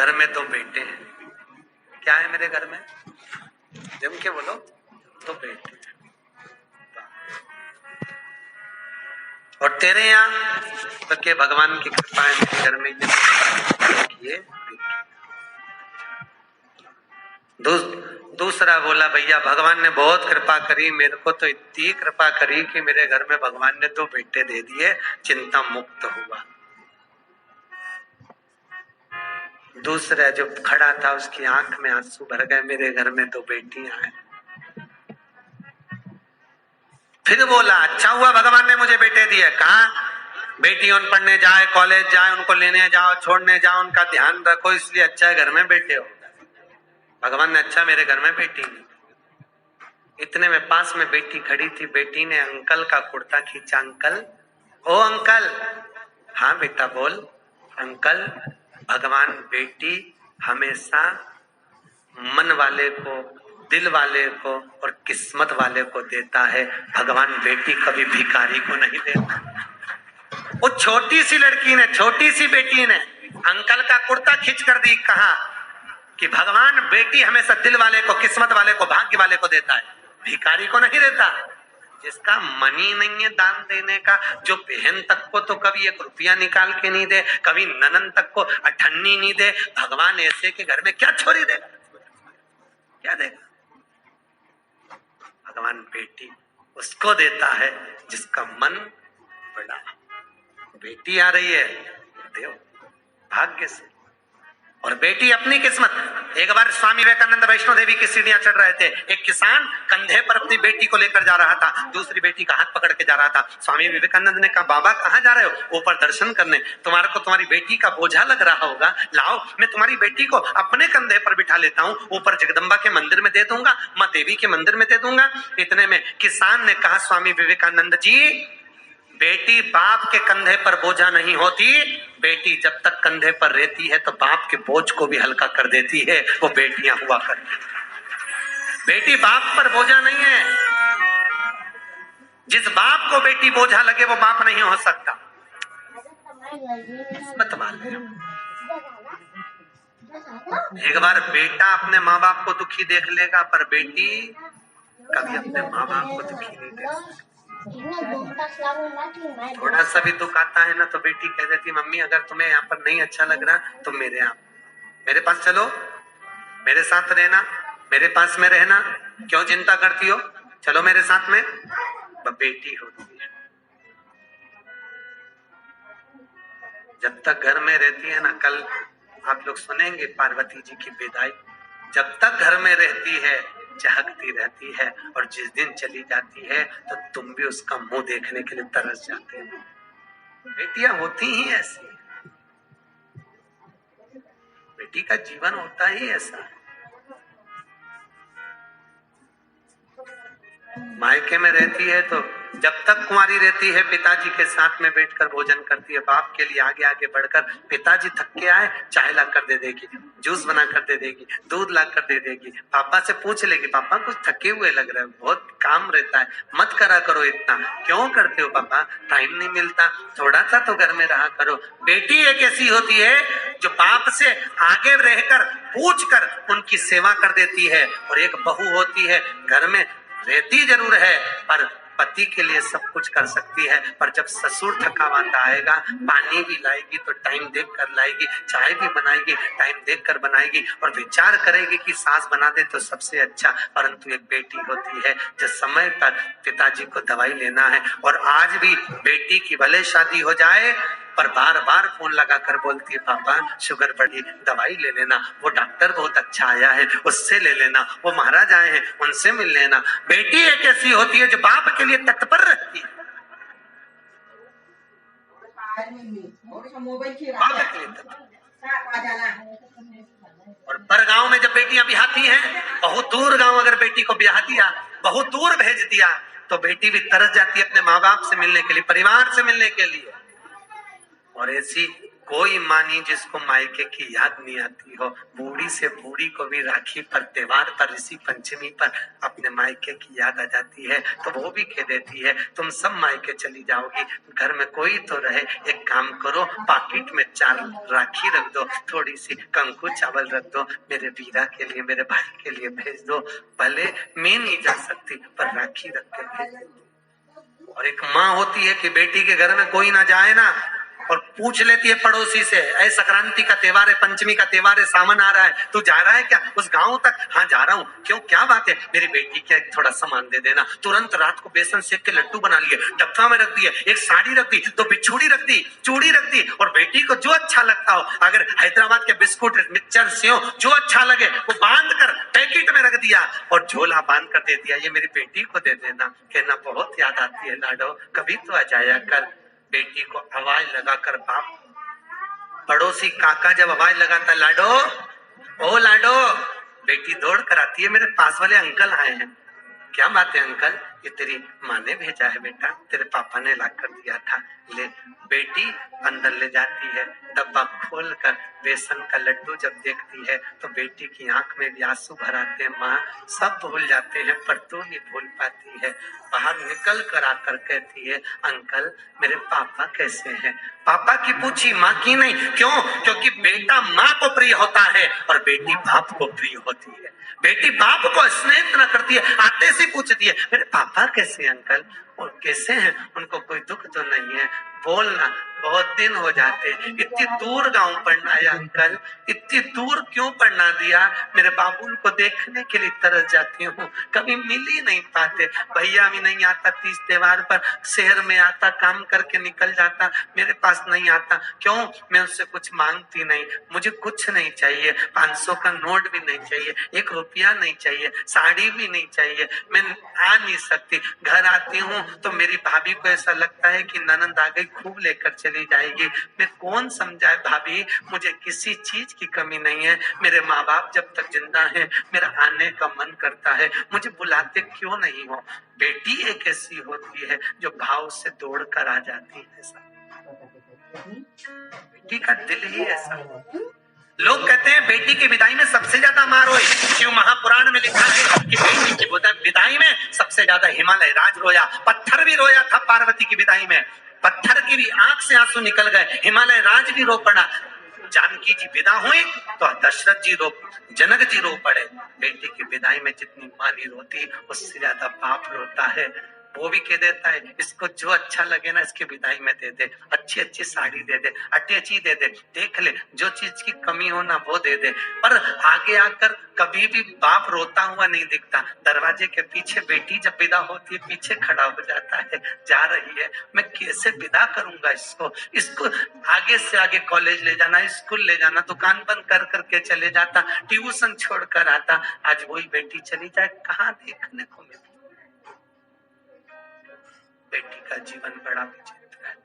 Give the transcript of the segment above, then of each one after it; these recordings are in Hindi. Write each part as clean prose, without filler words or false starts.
घर में 2 बेटे हैं। क्या है मेरे घर में? जम के बोलो, 2 बेटे हैं। और तेरे यहाँ तो के भगवान की कृपा है मेरे घर में ये। दूसरा बोला भैया भगवान ने बहुत कृपा करी, मेरे को तो इतनी कृपा करी कि मेरे घर में भगवान ने 2 बेटे दे दिए, चिंता मुक्त हुआ। दूसरा जो खड़ा था उसकी आंख में आंसू भर गए, मेरे घर में 2 बेटियां हैं। फिर बोला अच्छा हुआ भगवान ने मुझे बेटे दिए। कहा बेटी उन पढ़ने जाए, कॉलेज जाए, उनको लेने जाओ, छोड़ने जाओ, उनका ध्यान रखो, इसलिए अच्छा है घर में बेटे हो। भगवान ने अच्छा मेरे घर में बेटी नहीं। इतने में पास में बेटी खड़ी थी, बेटी ने अंकल का कुर्ता खींचा। अंकल, ओ अंकल। हाँ बेटा बोल। अंकल भगवान बेटी हमेशा मन वाले को, दिल वाले को और किस्मत वाले को देता है, भगवान बेटी कभी भिखारी को नहीं देता। वो छोटी सी लड़की ने, छोटी सी बेटी ने अंकल का कुर्ता खींच कर दी, कहा कि भगवान बेटी हमेशा दिल वाले को, किस्मत वाले को, भाग्य वाले को देता है, भिखारी को नहीं देता। जिसका मन ही नहीं है दान देने का, जो बहन तक को तो कभी 1 रुपया निकाल के नहीं दे, कभी ननन तक को अठन्नी नहीं दे, भगवान ऐसे के घर में क्या छोरी देगा? क्या देगा? भगवान बेटी उसको देता है जिसका मन बड़ा। बेटी आ रही है देव भाग्य से, और बेटी अपनी किस्मत। एक बार स्वामी विवेकानंद वैष्णो देवी की सीढ़ियां चढ़ रहे थे, एक किसान कंधे पर अपनी बेटी को लेकर जा रहा था, दूसरी बेटी का हाथ पकड़ के जा रहा था। स्वामी विवेकानंद ने कहा बाबा कहाँ जा रहे हो? ऊपर दर्शन करने। तुम्हारे को तुम्हारी बेटी का बोझा लग रहा होगा, लाओ मैं तुम्हारी बेटी को अपने कंधे पर बिठा लेता हूँ, ऊपर जगदम्बा के मंदिर में दे दूंगा, माँ देवी के मंदिर में दे दूंगा। इतने में किसान ने कहा स्वामी विवेकानंद जी, बेटी बाप के कंधे पर बोझा नहीं होती, बेटी जब तक कंधे पर रहती है तो बाप के बोझ को भी हल्का कर देती है, वो बेटियां हुआ करती। बेटी बाप पर बोझा नहीं है। जिस बाप को बेटी बोझा लगे वो बाप नहीं हो सकता। किस्मत वाले। एक बार बेटा अपने माँ बाप को दुखी देख लेगा, पर बेटी कभी अपने माँ बाप को दुखी नहीं देख सकती। थोड़ा सा भी दुख आता है ना तो बेटी कह देती मम्मी अगर तुम्हें यहाँ पर नहीं अच्छा लग रहा तो मेरे पास चलो, मेरे साथ रहना, मेरे पास में रहना, क्यों चिंता करती हो, चलो मेरे साथ में। बेटी होती है जब तक घर में रहती है ना, कल आप लोग सुनेंगे पार्वती जी की विदाई, जब तक घर में रहती है चहकती रहती है, और जिस दिन चली जाती है तो तुम भी उसका मुंह देखने के लिए तरस जाते हो। बेटियां होती ही ऐसी, बेटी का जीवन होता ही ऐसा। मायके में रहती है तो जब तक कुंवारी रहती है पिताजी के साथ में बैठकर भोजन करती है, बाप के लिए आगे आगे बढ़कर पिताजी थक के आए चाय ला कर दे देगी, जूस बना कर दे देगी, दूध ला कर दे देगी, पापा से पूछ लेगी पापा कुछ थके हुए लग रहे हैं, बहुत काम रहता है, मत करा करो इतना, क्यों करते हो पापा, टाइम नहीं मिलता, थोड़ा सा तो घर में रहा करो। बेटी एक ऐसी होती है जो बाप से आगे रहकर पूछ कर उनकी सेवा कर देती है, और एक बहू होती है घर में रहती जरूर है पर पति के लिए सब कुछ कर सकती है, पर जब ससुर थकावट आएगा पानी भी लाएगी तो टाइम देख कर लाएगी, चाय भी बनाएगी टाइम देख कर बनाएगी, और विचार करेगी कि सास बना दे तो सबसे अच्छा। परंतु एक बेटी होती है जो समय पर पिताजी को दवाई लेना है, और आज भी बेटी की भले शादी हो जाए पर बार बार फोन लगाकर बोलती है पापा शुगर बढ़ी, दवाई ले लेना, वो डॉक्टर बहुत अच्छा आया है उससे ले लेना, वो महाराज आए हैं उनसे मिल लेना। बेटी एक ऐसी होती है जो बाप के लिए तत्पर रहती है, और पर गांव में जब बेटियां ब्याहती हैं, बहुत दूर गांव अगर बेटी को ब्याह दिया, बहुत दूर भेज दिया, तो बेटी भी तरस जाती है अपने माँ बाप से मिलने के लिए, परिवार से मिलने के लिए। और ऐसी कोई माँ नहीं जिसको मायके की याद नहीं आती हो। बूढ़ी से बूढ़ी को भी राखी पर, त्योहार पर, ऋषि पंचमी पर अपने मायके की याद आ जाती है, तो वो भी कह देती है तुम सब मायके चली जाओगी, घर में कोई तो रहे। एक काम करो, पाकिट में 4 राखी रख दो, थोड़ी सी कंकु चावल रख दो, मेरे वीरा के लिए, मेरे भाई के लिए भेज दो। भले मैं नहीं जा सकती पर राखी रख के भेज दो। और एक माँ होती है कि बेटी के घर में कोई ना जाए ना, और पूछ लेती है पड़ोसी से, ऐ संक्रांति का त्योहार है, पंचमी का त्योहार है, सावन आ रहा है, तू जा रहा है क्या उस गांव तक? हाँ जा रहा हूँ। क्यों, क्या बात है? मेरी बेटी के थोड़ा सामान दे देना। तुरंत रात को बेसन सेक के लड्डू बना लिए, डब्बा में रख दिए, एक साड़ी रख दी, 2 बिछुड़ी रख दी, चूड़ी रख दी, और बेटी को जो अच्छा लगता हो, अगर हैदराबाद के बिस्कुट, मिक्सचर, सेव जो अच्छा लगे वो बांध कर पैकेट में रख दिया और झोला बांध कर दे दिया, ये मेरी बेटी को दे देना। कहना बहुत याद आती है लाडो, कभी तो आ जाया कर। बेटी को आवाज लगाकर बाप, पड़ोसी काका जब आवाज लगाता लाडो, ओ लाडो, बेटी दौड़ कर आती है, मेरे पास वाले अंकल आए हैं। क्या बात है अंकल? ये तेरी माँ ने भेजा है बेटा, तेरे पापा ने ला कर दिया था, ले। बेटी अंदर ले जाती है, डब्बा खोलकर बेसन का लड्डू जब देखती है तो बेटी की आंख में भी आंसू भर आते हैं। माँ सब भूल जाते हैं पर तू नहीं भूल पाती है। बाहर निकल कर आकर कहती है अंकल मेरे पापा कैसे हैं? पापा की पूछी, माँ की नहीं। क्यों? क्योंकि बेटा माँ को प्रिय होता है और बेटी बाप को प्रिय होती है। बेटी बाप को स्नेह इतना करती है, आते से पूछती है मेरे पापा कैसे अंकल, और कैसे हैं, उनको कोई दुख तो नहीं है? बोलना, बहुत दिन हो जाते, इतनी दूर गांव पढ़ना है अंकल, इतनी दूर क्यों पढ़ना दिया? मेरे बाबुल को देखने के लिए तरस जाती हूँ, कभी मिल ही नहीं पाते। भैया भी नहीं आता, तीज त्योहार पर शहर में आता, काम करके निकल जाता, मेरे पास नहीं आता। क्यों? मैं उससे कुछ मांगती नहीं, मुझे कुछ नहीं चाहिए, 500 का नोट भी नहीं चाहिए, 1 रुपया नहीं चाहिए, साड़ी भी नहीं चाहिए, मैं आ नहीं सकती। घर आती हूँ तो मेरी भाभी को ऐसा लगता है कि ननद आ गई, खूब लेकर चली जाएगी। मैं कौन समझाए भाभी, मुझे किसी चीज की कमी नहीं है, मेरे माँ बाप जब तक जिंदा हैं मेरा आने का मन करता है, मुझे बुलाते क्यों नहीं हो? बेटी एक ऐसी होती है जो भाव से दौड़ कर आ जाती है। बेटी का दिल ही ऐसा। लोग कहते हैं बेटी की विदाई में सबसे ज्यादा मार हुई। शिव महापुराण में लिखा है कि बेटी की विदाई में सबसे ज्यादा हिमालय राज रोया, पत्थर भी रोया था पार्वती की विदाई में, पत्थर की भी आंख से आंसू निकल गए, हिमालय राज भी रो पड़ा। जानकी जी विदा हुई तो दशरथ जी रो, जनक जी रो पड़े। बेटी की विदाई में जितनी माँ नहीं रोती उससे ज्यादा बाप रोता है। वो भी कह देता है इसको जो अच्छा लगे ना इसकी विदाई में दे दे, अच्छी अच्छी साड़ी दे दे, अटैची दे दे, देख ले जो चीज की कमी हो ना वो दे दे। पर आगे आकर कभी भी बाप रोता हुआ नहीं दिखता। दरवाजे के पीछे बेटी जब विदा होती है पीछे खड़ा हो जाता है, जा रही है, मैं कैसे विदा करूंगा इसको, इसको आगे से आगे कॉलेज ले जाना, स्कूल ले जाना, दुकान बंद कर करके चले जाता, ट्यूशन छोड़ कर आता। आज वही बेटी चली जाए, कहाँ देखने को मिलता। बेटी का जीवन बड़ा विचित्र है।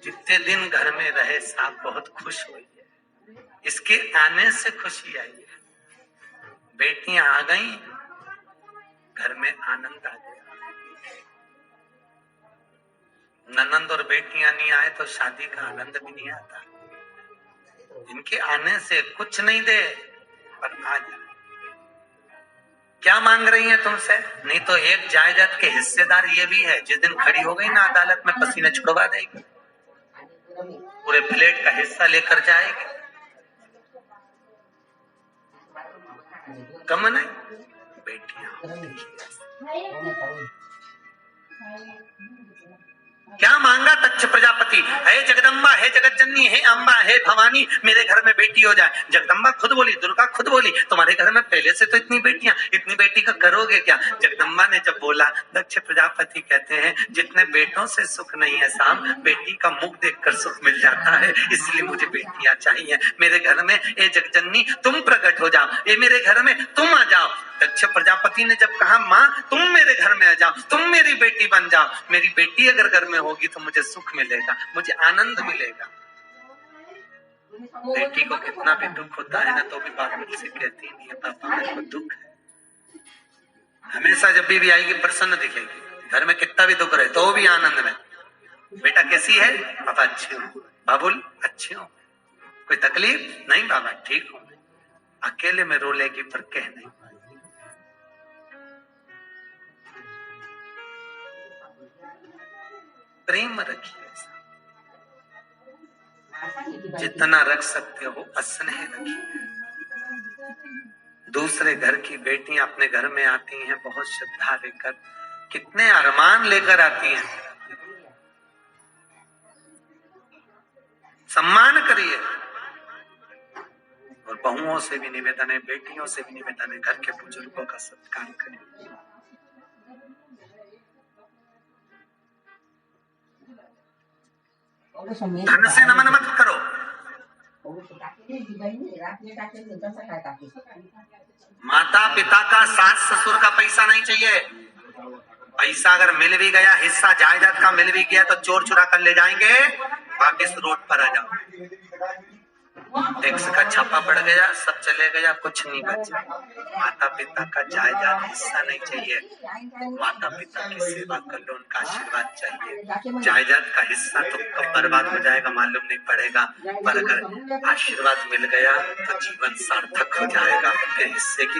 जितने दिन घर में रहे साहब बहुत खुश हुई है, इसके आने से खुशी आई है। बेटियां आ गई, घर में आनंद आ गया। ननंद और बेटियां नहीं आए तो शादी का आनंद भी नहीं आता। इनके आने से कुछ नहीं दे पर आ जाए। क्या मांग रही है तुमसे? नहीं तो एक जायदाद के हिस्सेदार ये भी है, जिस दिन खड़ी हो गई ना अदालत में पसीने छुड़वा देगी, पूरे फ्लैट का हिस्सा लेकर जाएगी। कम नहीं, बेटियां क्या मांगा तक्ष प्रजापति, हे जगदम्बा, हे जगत जननी, हे अम्बा, हे भवानी, मेरे घर में बेटी हो जाए। जगदम्बा खुद बोली, दुर्गा खुद बोली, तुम्हारे घर में पहले से तो इतनी बेटियां, इतनी बेटी का करोगे क्या? जगदम्बा ने जब बोला, दक्ष प्रजापति कहते हैं जितने बेटों से सुख नहीं है साम, बेटी का मुख देखकर सुख मिल जाता है, इसलिए मुझे बेटियां चाहिए। मेरे घर में ए जगजननी तुम प्रकट हो जाओ, ये मेरे घर में तुम आ जाओ। दक्ष प्रजापति ने जब कहा माँ तुम मेरे घर में आ जाओ, तुम मेरी बेटी बन जाओ, मेरी बेटी अगर घर में होगी तो मुझे सुख मिलेगा, मुझे आनंद मिलेगा। बेटी को कितना भी दुख होता है ना तो भी बात मुझसे कहती नहीं है पापा मेरे को दुख है। हमेशा जब भी आएगी प्रसन्न दिखेगी, घर में कितना भी दुख रहे तो भी आनंद में। बेटा कैसी है? पापा अच्छी हूँ। बाबुल अच्छी हूँ। कोई तकलीफ? नहीं बाबा ठीक हूँ। अकेले में रो लेगी पर कह नहीं। प्रेम रखिए, जितना रख सकते हो स्नेह रखिए। दूसरे घर की बेटियां अपने घर में आती हैं बहुत श्रद्धा लेकर, कितने अरमान लेकर आती हैं। सम्मान करिए। और बहुओं से भी निवेदन है, बेटियों से भी निवेदन है, घर के बुजुर्गों का सत्कार करें। धन से नमन मत करो। माता पिता का, सास ससुर का पैसा नहीं चाहिए। पैसा अगर मिल भी गया, हिस्सा जायदाद का मिल भी गया तो चोर चुरा कर ले जाएंगे, वापिस रोड पर आ जाओ। टैक्स का छापा पड़ गया, सब चले गया, कुछ नहीं बचा। माता पिता का जायदाद हिस्सा नहीं चाहिए। माता पिता की सेवा कर लो, उनका आशीर्वाद चाहिए। जायदाद का हिस्सा तो कब बर्बाद हो जाएगा मालूम नहीं पड़ेगा, पर अगर आशीर्वाद मिल गया तो जीवन सार्थक हो जाएगा। हिस्से की